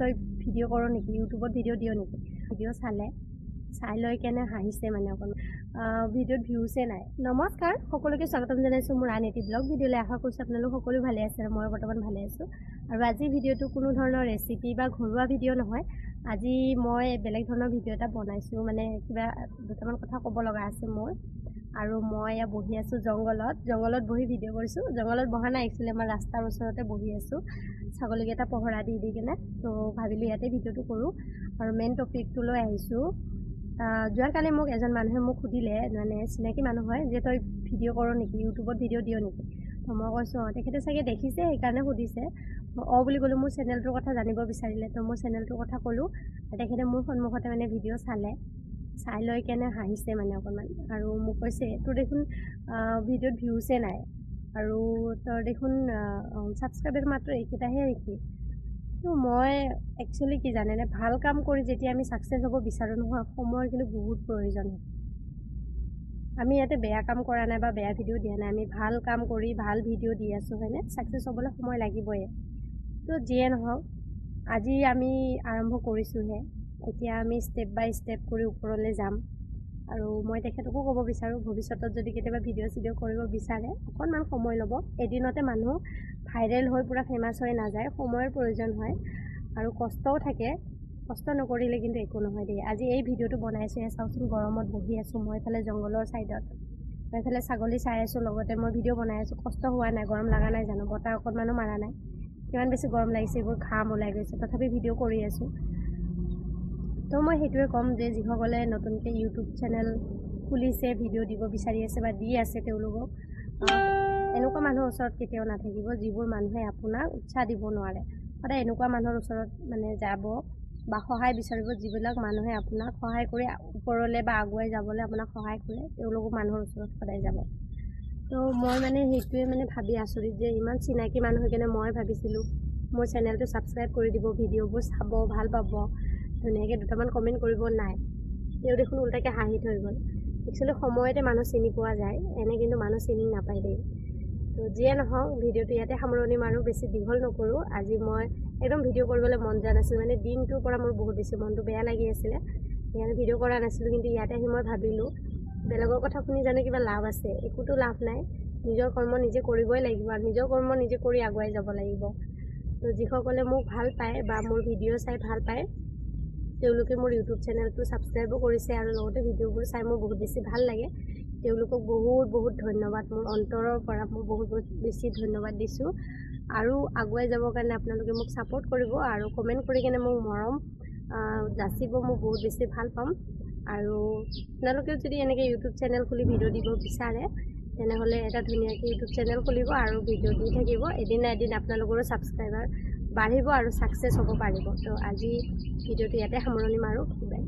তই ভিডিঅ' কৰ নেকি, ইউটিউবত ভিডিঅ' দিয় নেকি। ভিডিঅ' চাই লৈ কেনে হাঁহিছে মানে অকণমান। ভিডিঅ'ত ভিউছে নাই। নমস্কাৰ, সকলোকে স্বাগতম জনাইছোঁ মোৰ আন এটি ব্লগ ভিডিঅ'লৈ। আশা কৰিছোঁ আপোনালোক সকলো ভালে আছে আৰু মই বৰ্তমান ভালে আছোঁ। আৰু আজিৰ ভিডিঅ'টো কোনো ধৰণৰ ৰেচিপি বা ঘৰুৱা ভিডিঅ' নহয়। আজি মই বেলেগ ধৰণৰ ভিডিঅ' এটা বনাইছোঁ, মানে কিবা দুটামান কথা ক'ব লগা আছে মোৰ। আৰু মই এয়া বহি আছোঁ জংঘলত বহি ভিডিঅ' কৰিছোঁ। জংঘলত বহা নাই, একচুৱেলি আমাৰ ৰাস্তাৰ ওচৰতে বহি আছোঁ ছাগলীকেইটা পহৰা দি কিনে। তো ভাবিলোঁ ইয়াতে ভিডিঅ'টো কৰোঁ। আৰু মেইন টপিকটো লৈ আহিছোঁ। যোৱাকালি মোক এজন মানুহে মোক সুধিলে, মানে চিনাকি মানুহ হয়, যে তই ভিডিঅ' কৰ নেকি, ইউটিউবত ভিডিঅ' দিয় নেকি। তো মই কৈছোঁ তেখেতে চাগে দেখিছে সেইকাৰণে সুধিছে। বুলি ক'লোঁ, মোৰ চেনেলটোৰ কথা জানিব বিচাৰিলে। তো মোৰ চেনেলটোৰ কথা ক'লোঁ। তেখেতে মোৰ সন্মুখতে মানে ভিডিঅ' চাই লৈ কেনে হাঁহিছে মানে অকণমান। আৰু মোক কৈছে তোৰ দেখোন ভিডিঅ'ত ভিউছে নাই, আৰু তোৰ দেখোন ছাবস্ক্ৰাইবাৰ মাত্ৰ এইকেইটাহে নেকি। তো মই একচুৱেলি কি জানেনে, ভাল কাম কৰি যেতিয়া আমি ছাকচেছ হ'ব বিচাৰোঁ নহয়, সময়ৰ কিন্তু বহুত প্ৰয়োজন হয়। আমি ইয়াতে বেয়া কাম কৰা নাই বা বেয়া ভিডিঅ' দিয়া নাই, আমি ভাল কাম কৰি ভাল ভিডিঅ' দি আছোঁ, হয়নে। ছাকচেছ হ'বলৈ সময় লাগিবই। তো যিয়ে নহওক, আজি আমি আৰম্ভ কৰিছোঁহে। এতিয়া আমি ষ্টেপ বাই ষ্টেপ কৰি ওপৰলৈ যাম। আৰু মই তেখেতকো ক'ব বিচাৰোঁ, ভৱিষ্যতত যদি কেতিয়াবা ভিডিঅ' কৰিব বিচাৰে, অকণমান সময় ল'ব। এদিনতে মানুহ ভাইৰেল হৈ পূৰা ফেমাছ হৈ নাযায়, সময়ৰ প্ৰয়োজন হয় আৰু কষ্টও থাকে। কষ্ট নকৰিলে কিন্তু একো নহয় দেই। আজি এই ভিডিঅ'টো বনাইছোঁ, চাওকচোন, গৰমত বহি আছোঁ মই এইফালে জংঘলৰ ছাইডত, মই এইফালে ছাগলী চাই আছোঁ, লগতে মই ভিডিঅ' বনাই আছোঁ। কষ্ট হোৱা নাই, গৰম লগা নাই জানো, বতাহ অকণমানো মাৰা নাই। কিমান বেছি গৰম লাগিছে, এইবোৰ ঘাম ওলাই গৈছে, তথাপি ভিডিঅ' কৰি আছোঁ। তো মই সেইটোৱে ক'ম যে যিসকলে নতুনকৈ ইউটিউব চেনেল খুলিছে, ভিডিঅ' দিব বিচাৰি আছে বা দি আছে, তেওঁলোকক এনেকুৱা মানুহৰ ওচৰত কেতিয়াও নাথাকিব যিবোৰ মানুহে আপোনাক উৎসাহ দিব নোৱাৰে। সদায় এনেকুৱা মানুহৰ ওচৰত মানে যাব বা সহায় বিচাৰিব, যিবিলাক মানুহে আপোনাক সহায় কৰি ওপৰলৈ বা আগুৱাই যাবলৈ আপোনাক সহায় কৰে, তেওঁলোকো মানুহৰ ওচৰত সদায় যাব। তো মই মানে সেইটোৱে মানে ভাবি আচৰিত যে ইমান চিনাকি মানুহ হৈ কেনে মই ভাবিছিলোঁ মোৰ চেনেলটো ছাবস্ক্ৰাইব কৰি দিব, ভিডিঅ'বোৰ চাব, ভাল পাব, ধুনীয়াকৈ দুটামান কমেণ্ট কৰিব, নাই। তেওঁ দেখোন উল্টাকৈ হাঁহি থৈ গ'ল। একচুৱেলি সময়তে মানুহ চিনি পোৱা যায়, এনে কিন্তু মানুহ চিনি নাপায় দেই। তো যিয়ে নহওক, ভিডিঅ'টো ইয়াতে সামৰণি মাৰোঁ, বেছি দীঘল নকৰোঁ। আজি মই একদম ভিডিঅ' কৰিবলৈ মন যোৱা নাছিল, মানে দিনটোৰ পৰা মোৰ বহুত বেছি মনটো বেয়া লাগি আছিলে, সেইকাৰণে ভিডিঅ' কৰা নাছিলোঁ। কিন্তু ইয়াতে আহি মই ভাবিলোঁ, বেলেগৰ কথা শুনি জানো কিবা লাভ আছে, একোতো লাভ নাই। নিজৰ কৰ্ম নিজে কৰিবই লাগিব আৰু নিজৰ কৰ্ম নিজে কৰি আগুৱাই যাব লাগিব। তো যিসকলে মোক ভাল পায় বা মোৰ ভিডিঅ' চাই ভাল পায়, তেওঁলোকে মোৰ ইউটিউব চেনেলটো ছাবস্ক্ৰাইবো কৰিছে আৰু লগতে ভিডিঅ'বোৰ চাই মোৰ বহুত বেছি ভাল লাগে। তেওঁলোকক বহুত বহুত ধন্যবাদ, মোৰ অন্তৰৰ পৰা মই বহুত বেছি ধন্যবাদ দিছোঁ। আৰু আগুৱাই যাবৰ কাৰণে আপোনালোকে মোক ছাপোৰ্ট কৰিব আৰু কমেণ্ট কৰি কেনে মোক মৰম যাচিব, মোক বহুত বেছি ভাল পাম। আৰু আপোনালোকেও যদি এনেকৈ ইউটিউব চেনেল খুলি ভিডিঅ' দিব বিচাৰে, তেনেহ'লে এটা ধুনীয়াকৈ ইউটিউব চেনেল খুলিব আৰু ভিডিঅ' দি থাকিব। এদিন না এদিন আপোনালোকৰো ছাবস্ক্ৰাইবাৰ বাঢ়িব আৰু ছাকচেছ হ'ব পাৰিব। তো আজি ভিডিঅ'টো ইয়াতে সামৰণি মাৰোঁ। বাই।